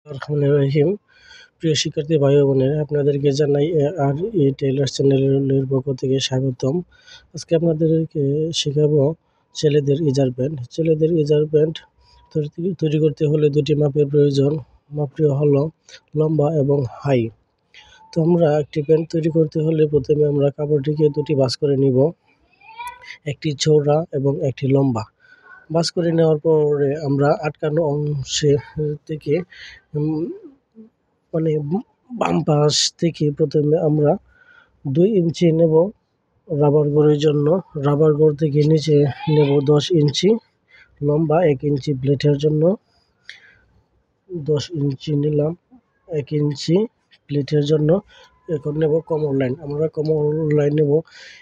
রহমানির রহিম। প্রিয় শিক্ষার্থী ভাই ও বোনেরা, আপনাদেরকে জানাই আর এই টেইলার্স চ্যানেলের পক্ষ থেকে স্বাগতম। আজকে আপনাদেরকে শেখাবো ছেলেদের ইজার প্যান্ট। ছেলেদের ইজার প্যান্ট তৈরি করতে হলে দুটি মাপের প্রয়োজন। মাপটি হলো লম্বা এবং হাই। তো আমরা একটি প্যান্ট তৈরি করতে হলে প্রথমে আমরা কাপড়টিকে দুটি ভাঁজ করে নিব, একটি চওড়া এবং একটি লম্বা। ভাঁজ করে নেওয়ার পরে আমরা আটকানো অংশে থেকে বাম পাশ থেকে প্রথমে আমরা 2 ইঞ্চি নেব রাবার ঘরের জন্য। রাবার ঘর থেকে নিচে নেব 10 ইঞ্চি, লম্বা 1 ইঞ্চি প্লেটের জন্য। 10 ইঞ্চি নিলাম 1 ইঞ্চি প্লেটের জন্য। এখন নেব কমর লাইন। আমরা কমর লাইন নেব।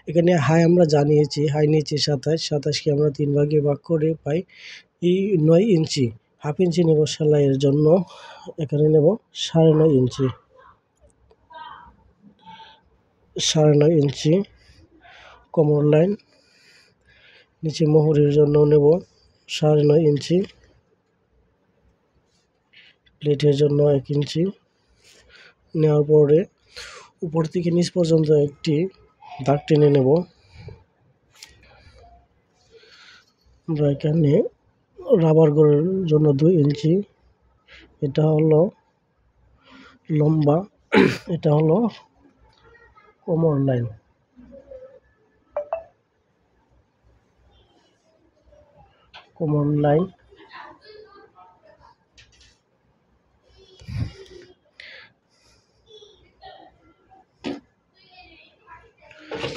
এখানে হাই আমরা জানিয়েছি, হাই নিয়েছি 27। 27কে আমরা 3 ভাগে ভাগ করে পাই 9 ইঞ্চি। হাফ ইঞ্চি নেব সেলাইয়ের জন্য। এখানে নেব 9.5 ইঞ্চি। 9.5 ইঞ্চি কমর লাইন। নিচে মোহরের জন্য নেব 9.5 ইঞ্চি। প্লেটের জন্য 1 ইঞ্চি। নেওয়ার পরে উপর থেকে নিচ পর্যন্ত একটি দাগ টেনে নেব। আমরা এখানে রাবার ঘরের জন্য 2 ইঞ্চি। এটা হলো লম্বা, এটা হলো কোমর লাইন। কোমর লাইন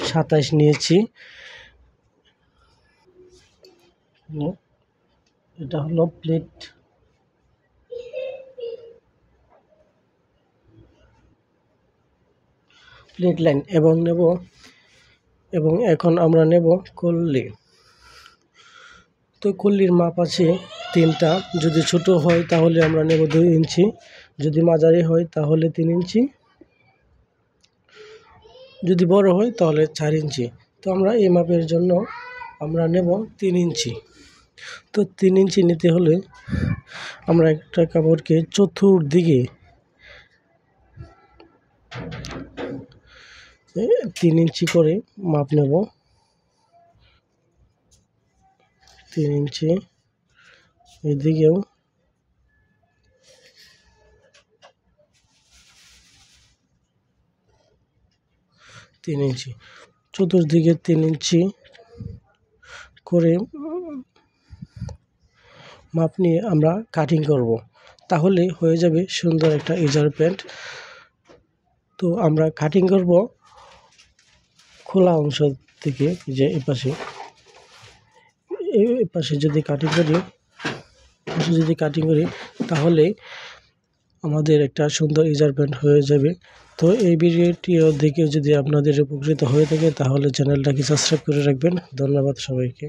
সাতাশ নিয়েছি। এটা হলো প্লেট লাইন এবং এখন আমরা নেব কল্লি। তো কল্লির মাপ আছে 3টা। যদি ছোট হয় তাহলে আমরা নেব 2 ইঞ্চি, যদি মাঝারি হয় তাহলে 3 ইঞ্চি, যদি বড় হয় তাহলে 4 ইঞ্চি। তো আমরা এই মাপের জন্য আমরা নেব 3 ইঞ্চি। তো 3 ইঞ্চি নিতে হলে আমরা একটা কাপড়কে চতুর্দিকে 3 ইঞ্চি করে মাপ নেব। 3 ইঞ্চি, এদিকেও 3 ইঞ্চি, চতুর্দিকে 3 ইঞ্চি করে মাপ নিয়ে আমরা কাটিং করব। তাহলে হয়ে যাবে সুন্দর একটা ইজার প্যান্ট। তো আমরা কাটিং করব খোলা অংশ থেকে, যে এপাশে যদি কাটিং করি তাহলে আমাদের একটা সুন্দর ইজার প্যান্ট হয়ে যাবে। তো এই ভিডিওটি দেখে যদি আপনাদের উপকৃত হয়ে থাকে তাহলে চ্যানেলটাকে সাবস্ক্রাইব করে রাখবেন। ধন্যবাদ সবাইকে।